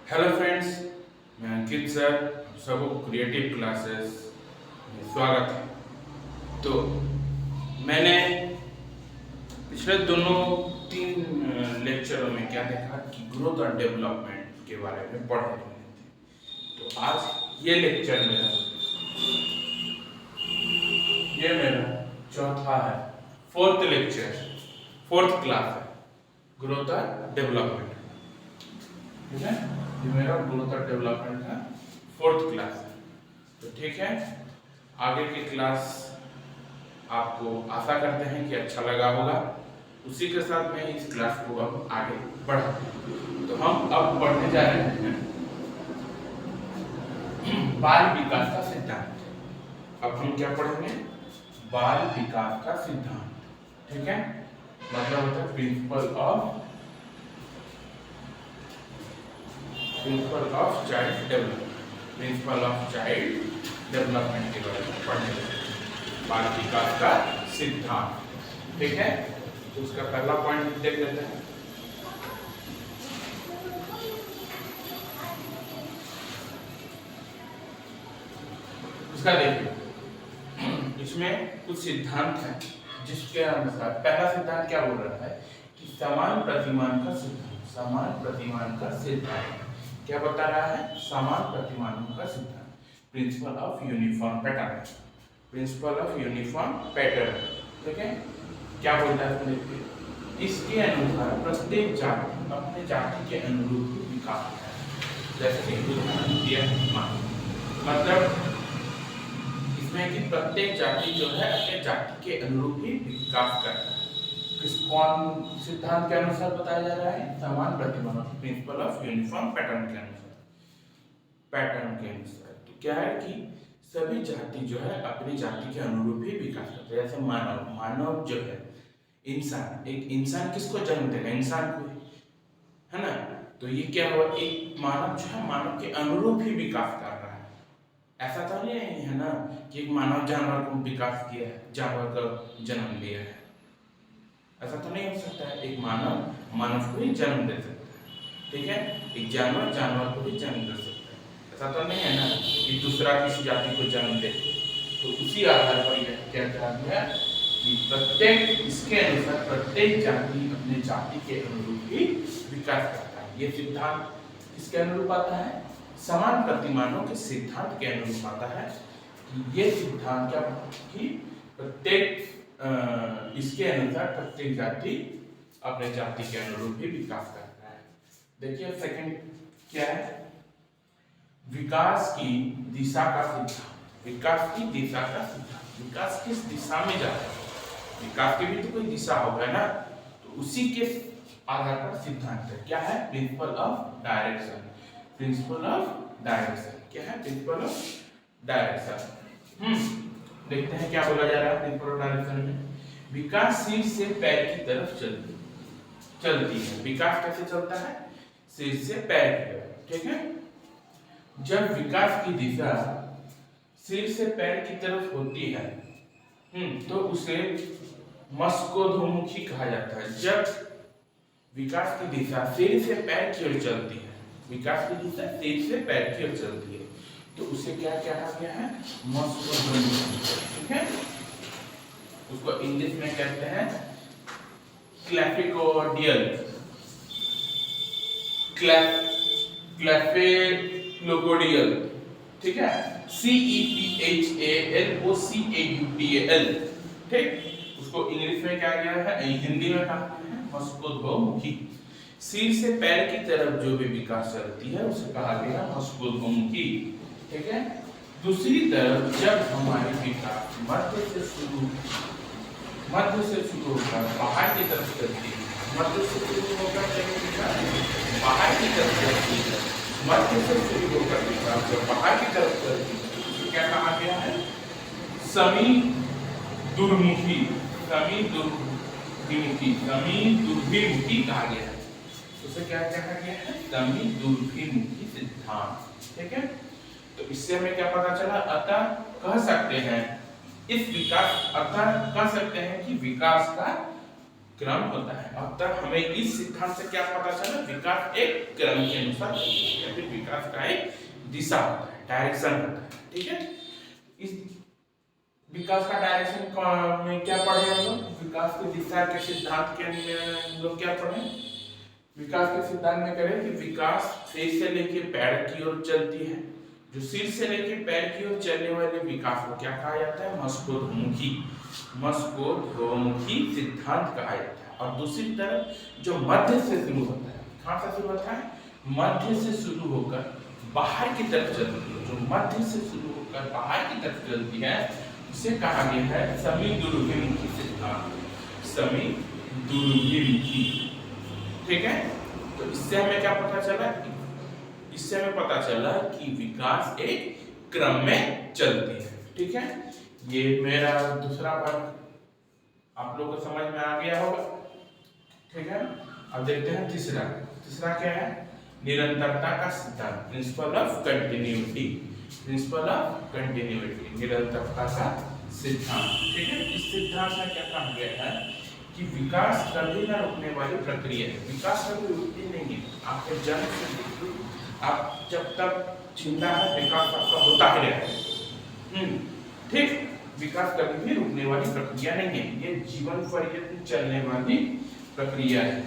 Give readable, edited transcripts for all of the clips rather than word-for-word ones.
Hello friends, मैं अंकित sir, आप सबको क्रिएटिव क्लासेस में स्वागत है। तो मैंने पिछले दोनों तीन लेक्चरों में क्या देखा कि ग्रोथ और डेवलपमेंट के बारे में पढ़ रहे थे। तो आज ये लेक्चर मेरा चौथा है, फोर्थ लेक्चर, फोर्थ क्लास है, ग्रोथ और डेवलपमेंट। ठीक है, ये मेरा ग्रोथ और डेवलपमेंट का फोर्थ क्लास है। तो ठीक है, आगे की क्लास आपको आशा करते हैं कि अच्छा लगा होगा। उसी के साथ मैं इस क्लास को अब आगे बढ़ाते हैं। तो हम अब पढ़ने जा रहे हैं बाल विकास का सिद्धांत। अब हम क्या पढ़ेंगे? बाल विकास का सिद्धांत। ठीक है, मतलब होता है principle of child development. Principle of child development के बारे में पढ़ने, बाल विकास का सिद्धांत। ठीक है, तो उसका पहला पॉइंट देख लेते हैं। उसका देखिए, इसमें कुछ सिद्धांत हैं जिसके अनुसार पहला सिद्धांत क्या बोल रहा है कि समान प्रतिमान का सिद्धांत। समान प्रतिमान का सिद्धांत क्या बता रहा है? समान प्रतिमानों का सिद्धांत, principle of uniform pattern. Principle of uniform pattern. ठीक है, क्या बोलता है? इसके अनुसार प्रत्येक जाति अपने जाति के अनुरूप ही विकास होता है। जैसे कि उदाहरण दिया मतलब इसमें कि प्रत्येक जाति जो है अपने जाति के अनुरूप ही विकास करता है। कौन सिद्धांत के अनुसार बताया जा रहा है? समान प्रतिमान, प्रिंसिपल ऑफ यूनिफॉर्म पैटर्न के अनुसार। तो क्या है कि सभी जाति जो है अपनी जाति के अनुरूप ही विकास करते हैं। जैसे मानव जो है, इंसान, एक इंसान किसको जन्म देगा? इंसान को, है ना? तो ये क्या हुआ? एक मानव जो है मानव के अनुरूप ही विकास कर रहा है। ऐसा तो नहीं है ना कि एक मानव जानवर को विकास किया है, जानवर का जन्म लिया है। ऐसा तो नहीं हो सकता है। एक मानव को ही जन्म दे सकता है। ठीक है, एक जानवर को ही जन्म दे सकता है। ऐसा तो नहीं है ना कि दूसरा किसी जाति को जन्म दे। तो उसी आधार पर यह क्या कहा गया कि प्रत्येक, इसके अनुसार प्रत्येक जाति अपने जाति के अनुरूप ही विकास करता है। ये सिद्धांत किसके अनुरूप आता है? समान प्रतिमानों के सिद्धांत के अनुरूप आता है। ये सिद्धांत क्या कि प्रत्येक इसके अनुसार प्रत्येक जाति अपने जाति के अनुरूप ही विकास करता है। देखिए सेकंड क्या है? विकास की दिशा का सिद्धांत। विकास की दिशा का सिद्धांत, विकास किस दिशा में जाता है? विकास की भी तो कोई दिशा होगा ना, तो उसी के आधार पर सिद्धांत है। क्या है? Principle of direction. Principle of direction क्या है? Principle of direction. देखते हैं क्या बोला जा रहा है प्रिंसिपल ऑफ डायरेक्शन में। विकास सिर से पैर की तरफ चलती है। विकास कैसे चलता है? सिर से पैर की तरफ। ठीक है, जब विकास की दिशा सिर से पैर की तरफ होती है तो उसे मस्कोधोमुखी कहा जाता है। जब विकास की दिशा सिर से पैर की ओर चलती है, विकास की दिशा सिर से पैर की ओर चलती है, तो उसे क्या कहा गया है? मस्कोधोमुखी। ठीक है, उसको इंग्लिश में कहते हैं क्लैफिकोडियल, क्लैफेलोकोडियल। ठीक है, CEPHALOCAUDAL। ठीक, उसको इंग्लिश में क्या गया है, हिंदी में कहा गया है मस्कोधोमुखी। सिर से पैर की तरफ जो भी विकास चलती है उसे कहा गया मस्कोधोमुखी। ठीक है, दूसरी तरफ जब हमारी विकास मध्य से शुरू होकर बाहर की तरफ चलती है, मध्य से शुरू होकर बाहर की तरफ चलती है, मध्य से शुरू होकर विकास जब बाहर की तरफ चलती है, तो क्या कहा गया है? समी दुर्मुखी, समी दुर्भिमुखी कहा गया है। उसे क्या कहा गया है? समी दुर्भिमुखी सिद्धांत। ठीक है, तो इससे हमें क्या पता चला? अतः कह सकते हैं कि विकास का, विकास का सिद्धांत क्या है? समी दुर्भिमुखी सिद्धांत। ठीक है, तो इससे हमें क्या पता चला? अतः कह सकते हैं कि विकास का, विकास का सिद्धांत क्या है? समी दुर्भिमुखी सिद्धांत। ठीक है, तो इससे हमें क्या पता चला? अतः कह सकते हैं कि विकास का क्रम होता है। अब तक हमें इस सिद्धांत से क्या पता चला, विकास एक क्रम के अनुसार या फिर विकास का एक दिशा होता है, डायरेक्शन होता है। ठीक है, इस विकास का डायरेक्शन में क्या पढ़े हम लोग, विकास की दिशा के सिद्धांत के हम लोग क्या पढ़े, विकास के सिद्धांत में करें कि विकास सिर से लेकर पैर की ओर चलती है। जो सिर से लेकर पैर की ओर चलने वाले विकास को क्या कहा जाता है, मस्कोद्मुखी सिद्धांत कहा जाता है। और दूसरी तरफ जो मध्य से शुरू होता है, कहां से शुरू होता है, मध्य से शुरू होकर बाहर की तरफ चलती है, जो मध्य से शुरू होकर बाहर की तरफ चलती है उसे कहा गया है समीदुर्भिमुखी सिद्धांत, समीदुर्भिमुखी। ठीक है, तो इससे हमें क्या पता चला, इससे हमें पता चला कि विकास एक क्रम में चलती है। ठीक है, ये मेरा दूसरा भाग आप लोगों को समझ में आ गया होगा। ठीक है, अब देखते हैं तीसरा। तीसरा क्या है, निरंतरता का सिद्धांत, principle of continuity, principle of continuity, निरंतरता का सिद्धांत। ठीक है, इस सिद्धांत में क्या कहा गया है कि विकास कभी न रुकने वाली प्रक्रिया है, विकास कभी रुकती नहीं है। आपके जन्म से मृत्यु, आप जब तक जिंदा है विकास आपका होता ही रहेगा। ठीक, विकास कभी भी रुकने वाली प्रक्रिया नहीं है, ये जीवन पर्यंत चलने वाली प्रक्रिया है।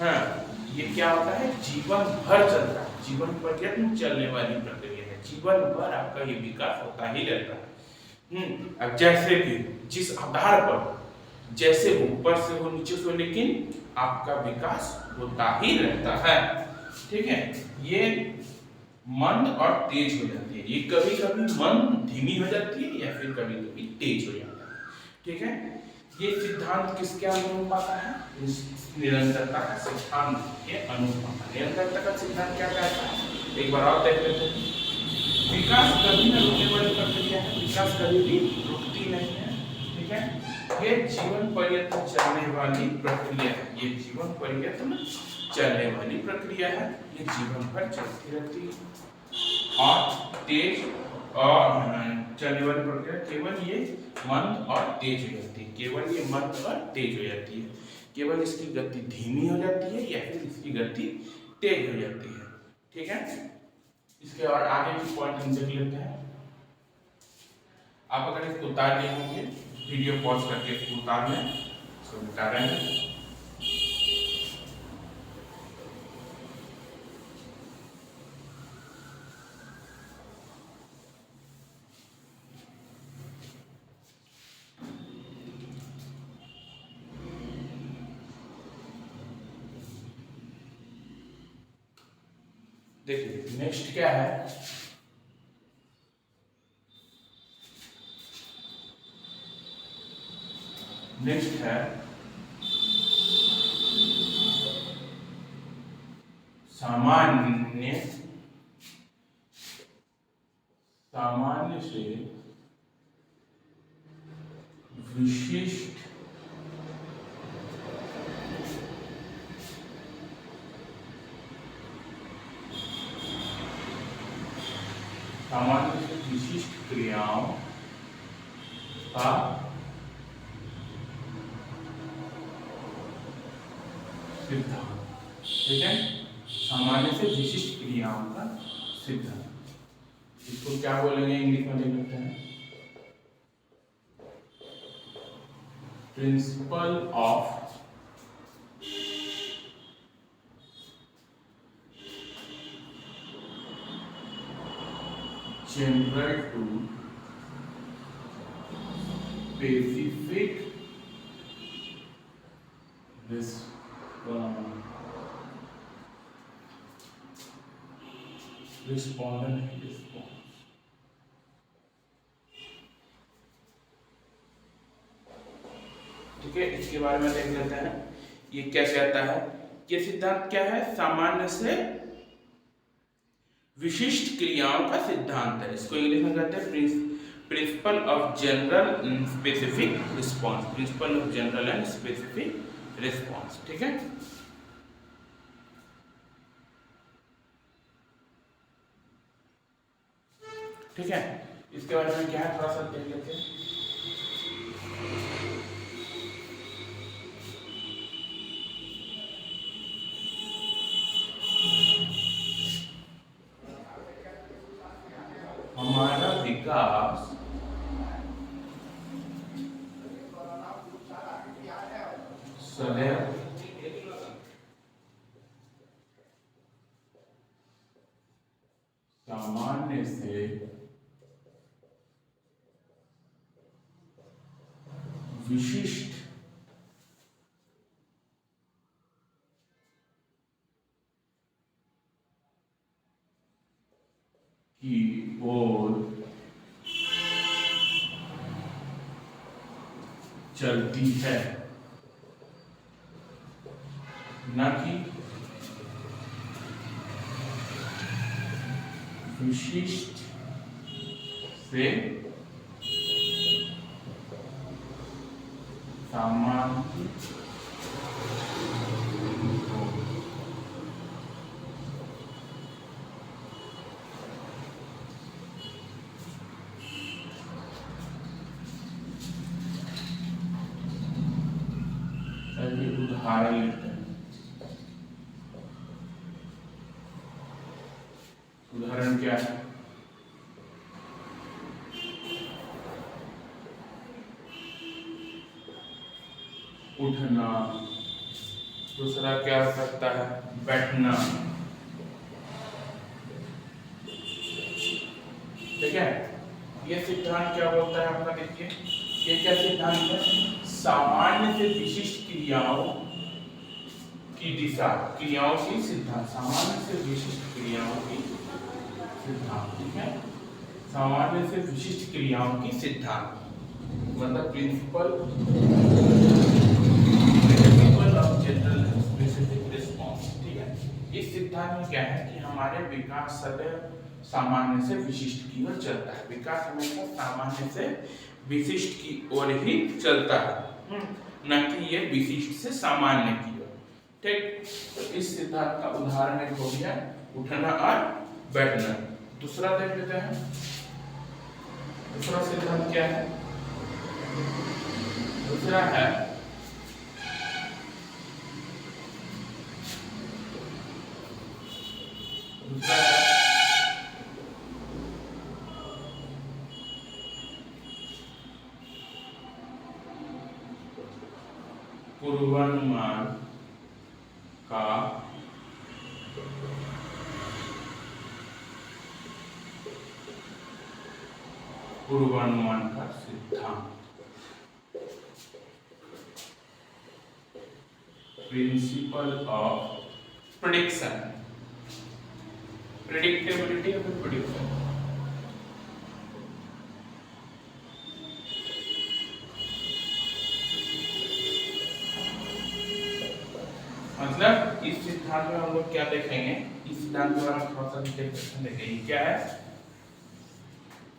हाँ, ये क्या होता है, जीवन भर चलता है, जीवन पर्यंत चलने वाली प्रक्रिया है, जीवन भर आपका ये विकास होता ही रहता है। अब जैसे भी जिस आधार पर जैसे ऊपर से हो नीचे से हो, लेकिन आपका विकास होता ही रहता है। ठीक है, ये मंद और तेज हो जाती है, ये कभी कभी मंद धीमी हो जाती है या फिर कभी कभी तेज हो जाता है। ठीक है, ये सिद्धांत किसके अनुरूप आता है, निरंतरता का सिद्धांत के अनुरूप आता है। निरंतरता का सिद्धांत क्या कहता है, एक बार और देख लेते हैं। विकास कभी न रुकने वाली प्रक्रिया है, विकास कभी भी रुकती नहीं है। ठीक है, ये जीवन पर्यंत चलने वाली प्रक्रिया है, ये जीवन पर्यंत चलने वाली प्रक्रिया है, ये जीवन भर चलती रहती है। और तेज और चलने वाली प्रक्रिया केवल ये मंद और तेज हो जाती है, केवल ये मंद और तेज हो जाती है, केवल इसकी गति धीमी हो जाती है या फिर इसकी गति तेज हो जाती है। ठीक है, इसके और आगे की पॉइंट हम देख लेते हैं। आप अगर इसको उतार लिए होंगे, वीडियो पॉज करके इसको उतार लें, इसको उतार रहे हैं। देखिए नेक्स्ट क्या है, नेक्स्ट है सामान्य से विशिष्ट क्रियाओं का सिद्धांत। ठीक है, सामान्य से विशिष्ट क्रियाओं का सिद्धांत, इसको क्या बोलेंगे इंग्लिश में लिख लेते हैं, principle of general to specific respondent response. ठीक है, इसके बारे में देख लेते हैं, ये क्या कहता है। ये सिद्धांत क्या है, सामान्य से विशिष्ट क्रियाओं का सिद्धांत है, इसको इंग्लिश में कहते हैं principle of general specific response, principal of general and specific response. ठीक है, ठीक है, इसके बारे में क्या है थोड़ा सा देख लेते हैं। हमारा विकास सदैव सामान्य से विशिष्ट की ओर चलती है, न कि विशिष्ट से सामान्य उदाहरण लेते हैं। उदाहरण क्या है? उठना। दूसरा क्या हो सकता है? बैठना। ठीक है, ये सिद्धांत क्या बोलता है आपका? देखिए, ये क्या सिद्धांत है? सामान्य से विशिष्ट क्रियाओं की दिशा, क्रियाओं की सिद्धांत, सामान्य से विशिष्ट क्रियाओं की सिद्धांत। ठीक है, सामान्य से विशिष्ट क्रियाओं की सिद्धांत मतलब principal of general specific response. ठीक है, इस सिद्धांत में क्या है कि हमारे विकास सदैव सामान्य से विशिष्ट की ओर चलता है। विकास हमेशा सामान्य से विशिष्ट की ओर ही चलता है, न कि ये विशिष्ट से सामान्य की ओर। ठीक, तो इस सिद्धांत का उदाहरण एक हो गया उठना और बैठना। दूसरा देख लेते हैं। दूसरा सिद्धांत क्या है? दूसरा है पूर्वानुमान का सिद्धांत, principle of prediction, predictability of prediction. मतलब इस सिद्धांत में हम लोग क्या देखेंगे? इस सिद्धांत द्वारा थोड़ा सा देखेंगे क्या है?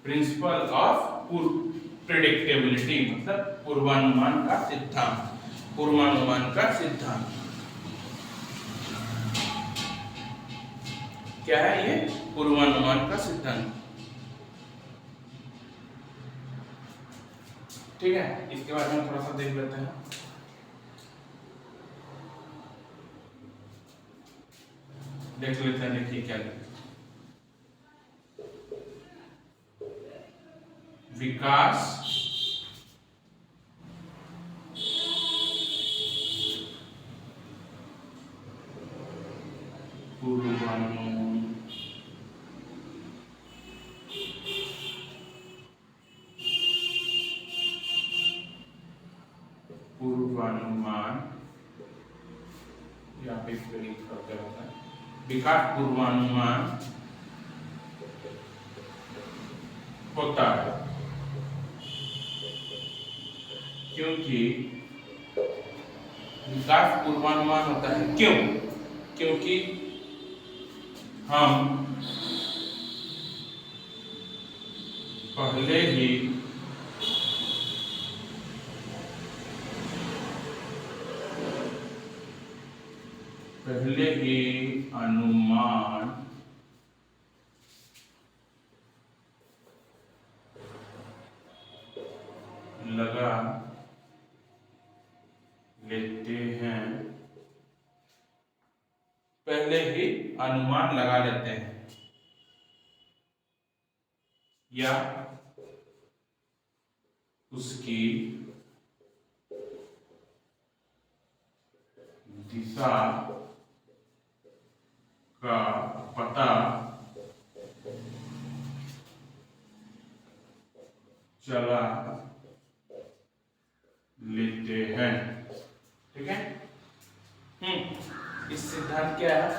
प्रिंसिपल ऑफ प्रेडिक्टेबिलिटी मतलब पूर्वानुमान का सिद्धांत। पूर्वानुमान का सिद्धांत क्या है? ये पूर्वानुमान का सिद्धांत। ठीक है, इसके बारे में थोड़ा सा देख लेते हैं। देखिए क्या विकास पूर्वानुमान यहाँ पे करते रहता है। विकास पूर्वानुमान होता है क्योंकि विकास पूर्वानुमान होता है क्यों? क्योंकि हम पहले ही अनुमान लगा लेते हैं, पहले ही अनुमान लगा लेते हैं या उसकी दिशा का पता चला लेते हैं। ठीक है। इस सिद्धांत क्या है?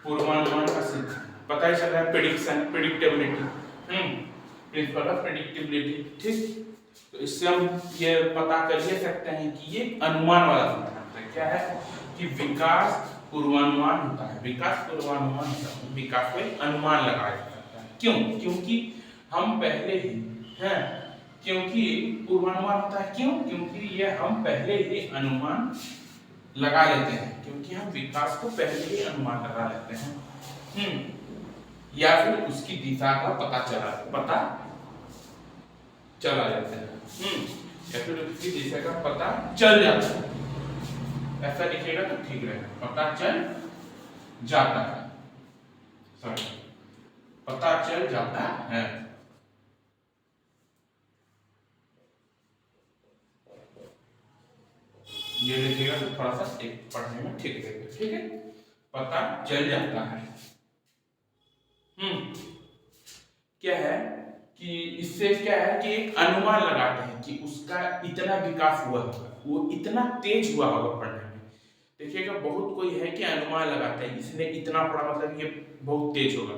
पूर्वानुमान का सिद्धांत। पता ही चल रहा है, prediction, predictability, principle of predictability. ठीक, तो इससे हम ये पता कर ही सकते हैं कि ये अनुमान वाला सिद्धांत है। क्या है कि विकास पूर्वानुमान होता है। विकास पूर्वानुमान होता है, विकास को अनुमान लगाया जा सकता है। क्यों? क्योंकि हम पहले ही हैं, क्योंकि पूर्वानुमान होता है, क्यों? क्योंकि ये हम पहले ही अनुमान लगा लेते हैं, क्योंकि हम विकास को पहले ही अनुमान लगा लेते हैं। या फिर उसकी दिशा का पता चला जाता है। या फिर उसकी दिशा का पता चल जाता है। ऐसा लिखेगा तो ठीक रहेगा, पता चल जाता है, सॉरी, पता चल जाता है। ये लिखेगा तो थोड़ा सा एक पढ़ने में ठीक रहेगा। ठीक है, पता चल जाता है। क्या है कि इससे क्या है कि एक अनुमान लगाते हैं कि उसका इतना विकास हुआ होगा, वो इतना तेज हुआ होगा पढ़ने में। देखिएगा, बहुत कोई है कि अनुमान लगाता है, इसने इतना पढ़ा मतलब ये बहुत तेज होगा।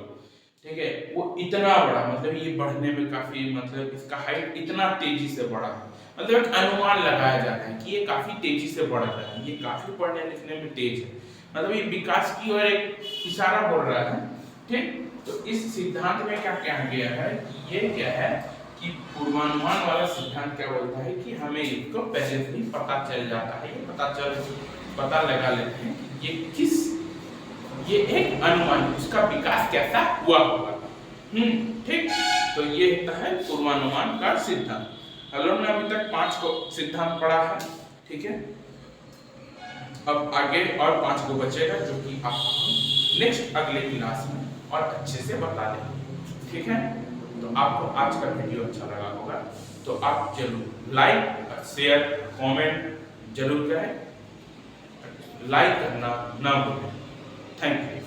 ठीक है, वो इतना बड़ा मतलब ये बढ़ने में काफी, मतलब इसका हाइट इतना तेजी से बढ़ा है, मतलब एक अनुमान लगाया जाता है कि ये काफी तेजी से बढ़ रहा है, ये काफी पढ़ने लिखने में तेज है, मतलब ये विकास की ओर एक इशारा बोल रहा है। ठीक, तो इस सिद्धांत में क्या कहा गया है, ये क्या है कि पूर्वानुमान वाला सिद्धांत क्या बोलता है कि हमें इसको पहले से ही पता चल जाता है, पता लगा लेते हैं कि ये एक अनुमान, उसका विकास कैसा हुआ होगा। ठीक, तो ये होता है पूर्वानुमान का सिद्धांत। हम लोगों ने अभी तक 5 को सिद्धांत पढ़ा है। ठीक है, अब आगे और 5 को बचेगा, जो कि आपको नेक्स्ट अगले क्लास में और अच्छे से बता देंगे। ठीक है, तो आपको आज का वीडियो अच्छा लगा होगा तो आप जरूर लाइक, शेयर, कमेंट जरूर करें, लाइक करना ना भूलें। Thank you.